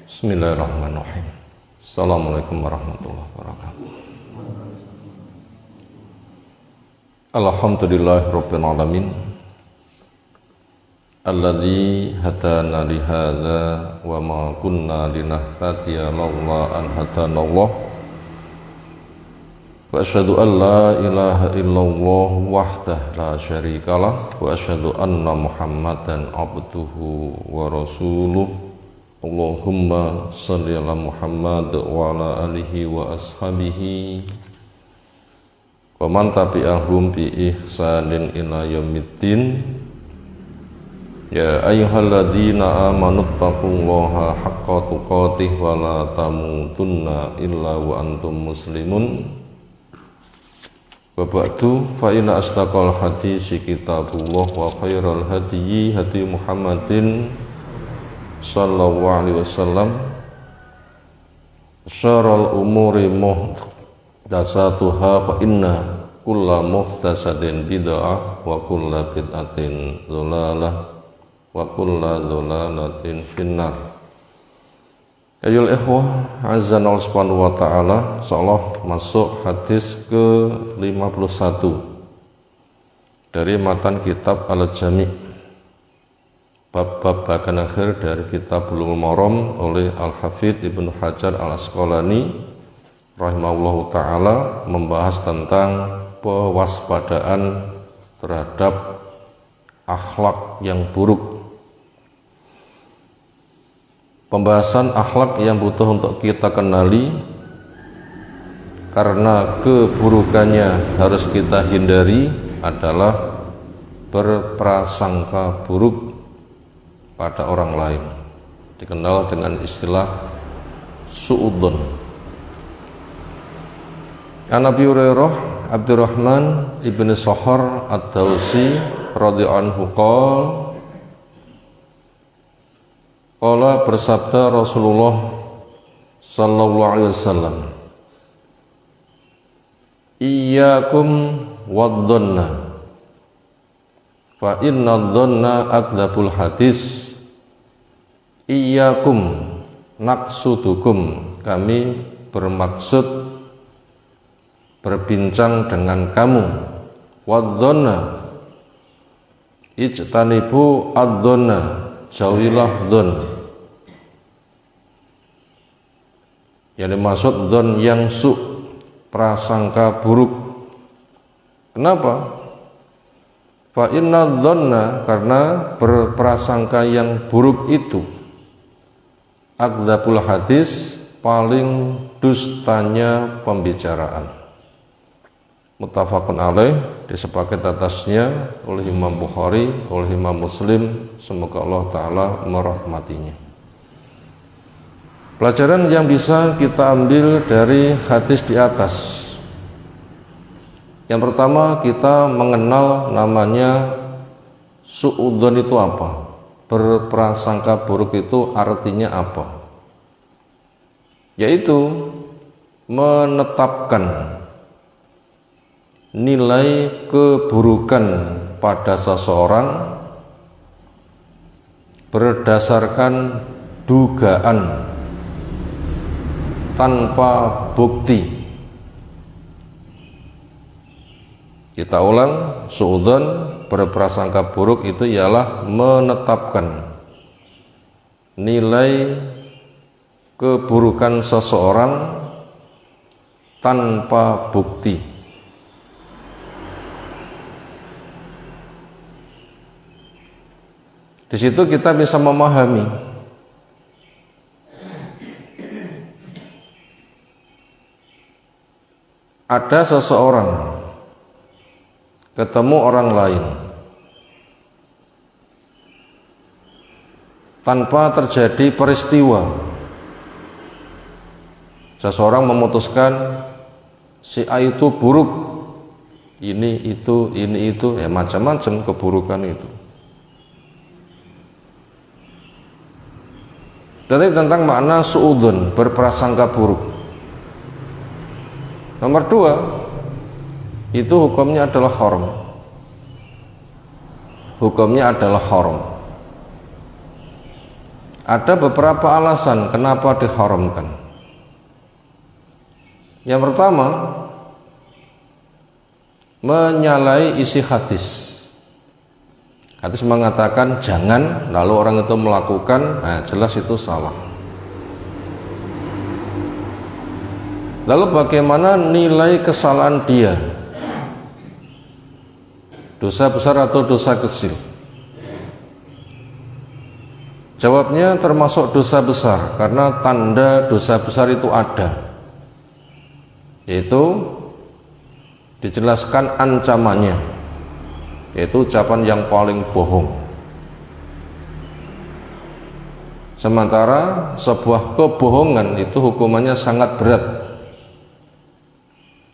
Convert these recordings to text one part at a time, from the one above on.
Bismillahirrahmanirrahim. Assalamualaikum warahmatullahi wabarakatuh. Alhamdulillahirabbil alamin. Alladzi hadana li hadza wa ma kunna linahtadiya laula an hadanallah. Wa asyhadu an la ilaha illallah wahdahu la syarikalah wa asyhadu anna Muhammadan abduhu wa rasuluh. Allahumma shalli ala Muhammad wa ala alihi wa ashabihi wa man tabi'ahum bi ihsanin ila yaumiddin. Ya ayyuhalladzina amanu taqullaha haqqa tuqatih wa la tamutunna illa wa antum muslimun. Wa ba'du fa inna asdaqal hadisi kitabullah wa khairal hadyi hadi Muhammadin sallallahu alaihi wasallam. Syarrul umuri muhdatsatuha fa inna kulla muhdatsatin bid'ah wa kulla bid'atin dhalalah wa kulla dhalalatin finnar. Ayol ikhwah azanallahu subhanahu wa ta'ala, insyaallah masuk hadis ke-51 dari matan kitab Al-Jami', bab-bab bagian akhir dari kitab Bulughul Maram oleh Al-Hafidz Ibnu Hajar Al-Asqalani rahimahullahu ta'ala, membahas tentang pewaspadaan terhadap akhlak yang buruk. Pembahasan akhlak yang butuh untuk kita kenali, karena keburukannya harus kita hindari, adalah berprasangka buruk pada orang lain, dikenal dengan istilah su'udzon. An Abi Hurairah Abdurrahman ibn Sakhar ad-Dawsi radhiyallahu anhu qala bersabda Rasulullah sallallahu alaihi wasallam, iyyakum wadh-dhanna fa inna dhanna akdzabul hadis. Iyyakum naqsudukum, kami bermaksud berbincang dengan kamu. Wadh-dhanna ijtanibu ad-dhanna, jauhilah dhon. Yang dimaksud dhon yang su, prasangka buruk. Kenapa? Fa inna dhonna, karena berprasangka yang buruk itu akdzabul hadis, paling dustanya pembicaraan. Muttafaqun alaih, disepakati atasnya oleh Imam Bukhari, oleh Imam Muslim, semoga Allah Ta'ala merahmatinya. Pelajaran yang bisa kita ambil dari hadis di atas. Yang pertama, kita mengenal namanya su'udzon itu apa, berprasangka buruk itu artinya apa, yaitu menetapkan nilai keburukan pada seseorang berdasarkan dugaan tanpa bukti. Kita ulang, su'udzon, berprasangka buruk itu ialah menetapkan nilai keburukan seseorang tanpa bukti. Di situ kita bisa memahami ada seseorang ketemu orang lain tanpa terjadi peristiwa. Seseorang memutuskan si A itu buruk, ini itu, ya macam-macam keburukan itu. Tetapi tentang makna su'udzon, berprasangka buruk. Nomor 2, itu hukumnya adalah haram. Hukumnya adalah haram. Ada beberapa alasan kenapa diharamkan. Yang pertama, menyalahi isi hadis. Hadis mengatakan jangan, lalu orang itu melakukan, nah jelas itu salah. Lalu bagaimana nilai kesalahan dia? Dosa besar atau dosa kecil? Jawabnya termasuk dosa besar, karena tanda dosa besar itu ada, yaitu dijelaskan ancamannya, yaitu ucapan yang paling bohong. Sementara sebuah kebohongan itu hukumannya sangat berat.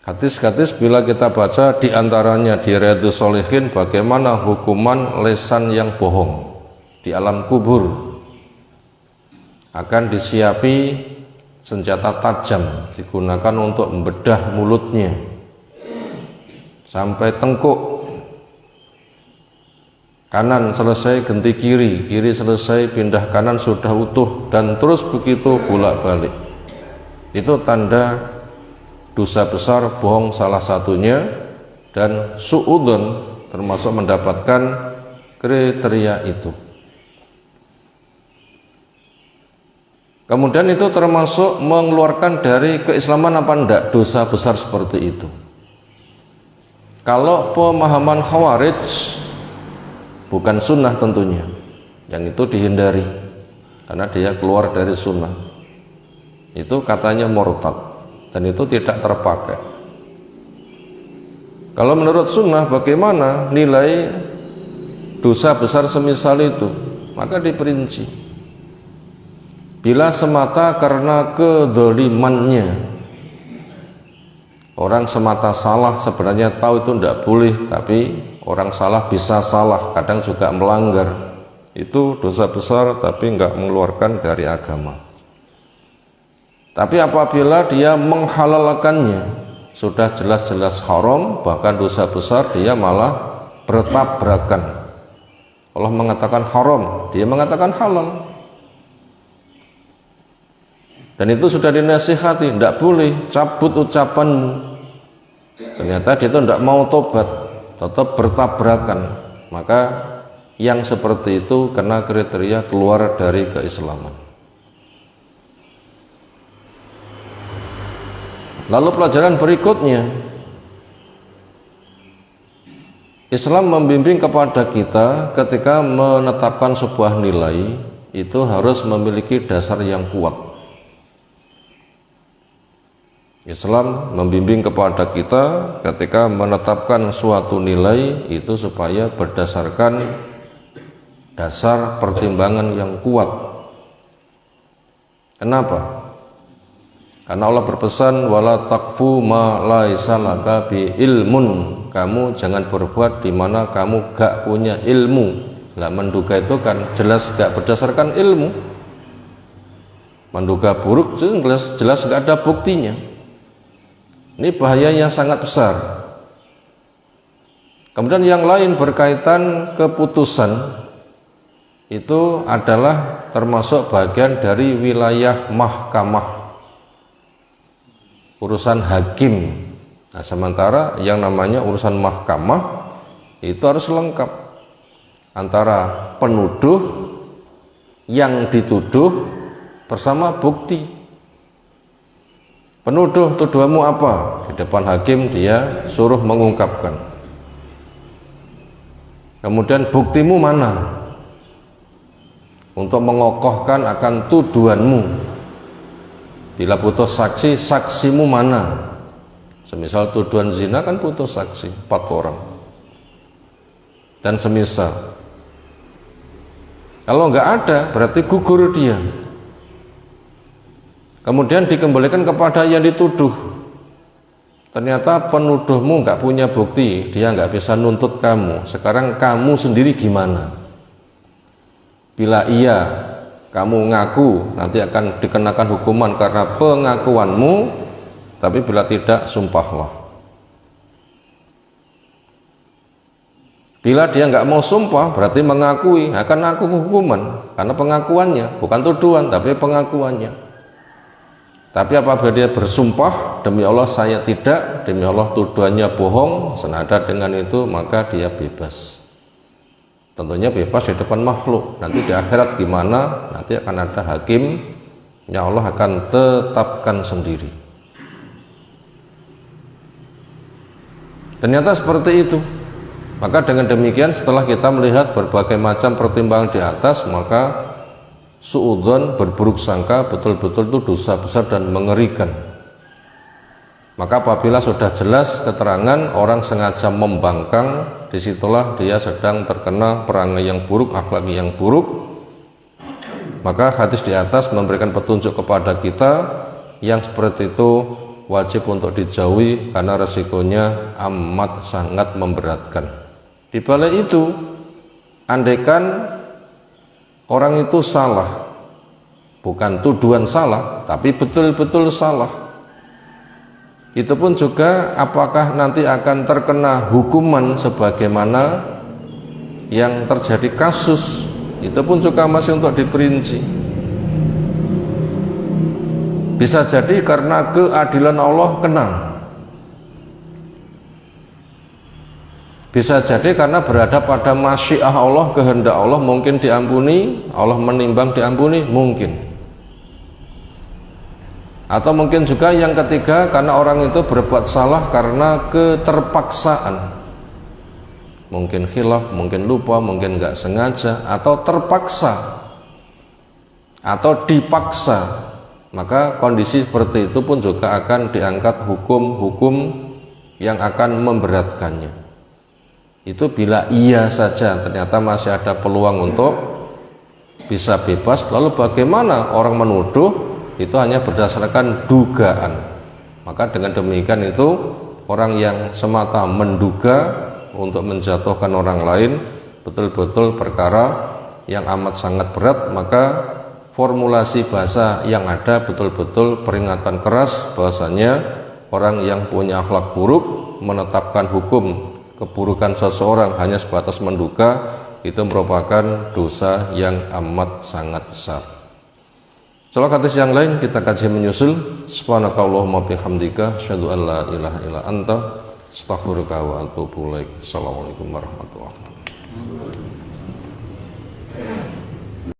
Hadis-hadis bila kita baca diantaranya di Riyadhus Shalihin bagaimana hukuman lisan yang bohong di alam kubur. Akan disiapi senjata tajam digunakan untuk membedah mulutnya sampai tengkuk. Kanan selesai ganti kiri, kiri selesai pindah kanan sudah utuh, dan terus begitu bolak-balik. Itu tanda dosa besar, bohong salah satunya, dan su'udun termasuk mendapatkan kriteria itu. Kemudian itu termasuk mengeluarkan dari keislaman apa enggak dosa besar seperti itu. Kalau pemahaman Khawarij bukan sunnah tentunya, yang itu dihindari karena dia keluar dari sunnah. Itu katanya murtad dan itu tidak terpakai. Kalau menurut sunnah bagaimana nilai dosa besar semisal itu? Maka diperinci. Bila semata karena kedzalimannya, orang semata salah, sebenarnya tahu itu tidak boleh, tapi orang salah bisa salah, kadang juga melanggar, itu dosa besar tapi enggak mengeluarkan dari agama. Tapi apabila dia menghalalkannya, sudah jelas-jelas haram, bahkan dosa besar, dia malah bertabrakan. Allah mengatakan haram, dia mengatakan halal. Dan itu sudah dinasihati, tidak boleh, cabut ucapanmu. Ternyata dia itu tidak mau tobat, tetap bertabrakan. Maka yang seperti itu kena kriteria keluar dari keislaman. Lalu pelajaran berikutnya, Islam membimbing kepada kita ketika menetapkan sebuah nilai itu harus memiliki dasar yang kuat. Islam membimbing kepada kita ketika menetapkan suatu nilai itu supaya berdasarkan dasar pertimbangan yang kuat. Kenapa? Karena Allah berpesan wala taqfu ma laisa laka bi ilmun. Kamu jangan berbuat di mana kamu gak punya ilmu. Lah menduga itu kan jelas gak berdasarkan ilmu. Menduga buruk jelas gak ada buktinya. Ini bahayanya sangat besar. Kemudian yang lain berkaitan keputusan, itu adalah termasuk bagian dari wilayah mahkamah, urusan hakim. Nah, sementara yang namanya urusan mahkamah itu harus lengkap antara penuduh, yang dituduh bersama bukti. Penuduh, tuduhanmu apa? Di depan hakim dia suruh mengungkapkan. Kemudian buktimu mana? Untuk mengokohkan akan tuduhanmu. Bila butuh saksi, saksimu mana? Semisal tuduhan zina kan butuh saksi 4 orang. Dan semisal. Kalau enggak ada, berarti gugur dia. Kemudian dikembalikan kepada yang dituduh. Ternyata penuduhmu nggak punya bukti, dia nggak bisa nuntut kamu. Sekarang kamu sendiri gimana? Bila iya, kamu ngaku, nanti akan dikenakan hukuman karena pengakuanmu. Tapi bila tidak, sumpahlah. Bila dia nggak mau sumpah, berarti mengakui, akan aku hukuman karena pengakuannya, bukan tuduhan tapi pengakuannya. Tapi apabila dia bersumpah, demi Allah saya tidak, demi Allah tuduhannya bohong, senada dengan itu maka dia bebas. Tentunya bebas di depan makhluk. Nanti di akhirat gimana? Nanti akan ada hakim yang Allah akan tetapkan sendiri. Ternyata seperti itu. Maka dengan demikian setelah kita melihat berbagai macam pertimbangan di atas, maka suudzon, berburuk sangka, betul-betul itu dosa besar dan mengerikan. Maka apabila sudah jelas keterangan orang sengaja membangkang, disitulah dia sedang terkena perangai yang buruk, akhlak yang buruk. Maka hadis di atas memberikan petunjuk kepada kita yang seperti itu wajib untuk dijauhi karena resikonya amat sangat memberatkan. Di balik itu, andaikan orang itu salah, bukan tuduhan salah, tapi betul-betul salah, itu pun juga apakah nanti akan terkena hukuman sebagaimana yang terjadi kasus, itu pun juga masih untuk diperinci. Bisa jadi karena keadilan Allah kena, bisa jadi karena berada pada masyiah Allah, kehendak Allah, mungkin diampuni, Allah menimbang diampuni, mungkin. Atau mungkin juga yang ketiga, karena orang itu berbuat salah karena keterpaksaan, mungkin khilaf, mungkin lupa, mungkin nggak sengaja, atau terpaksa, atau dipaksa. Maka kondisi seperti itu pun juga akan diangkat hukum-hukum yang akan memberatkannya. Itu bila iya saja, ternyata masih ada peluang untuk bisa bebas. Lalu bagaimana orang menuduh? Itu hanya berdasarkan dugaan. Maka dengan demikian itu orang yang semata menduga untuk menjatuhkan orang lain, betul-betul perkara yang amat sangat berat. Maka formulasi bahasa yang ada betul-betul peringatan keras bahwasanya orang yang punya akhlak buruk menetapkan hukum keburukan seseorang hanya sebatas menduga, itu merupakan dosa yang amat sangat besar. Soal hadis yang lain kita kaji menyusul. Subhanakallahumma bihamdika asyhadu an la ilaha illa anta astaghfiruka wa atubu ilaik. Assalamualaikum warahmatullahi wabarakatuh.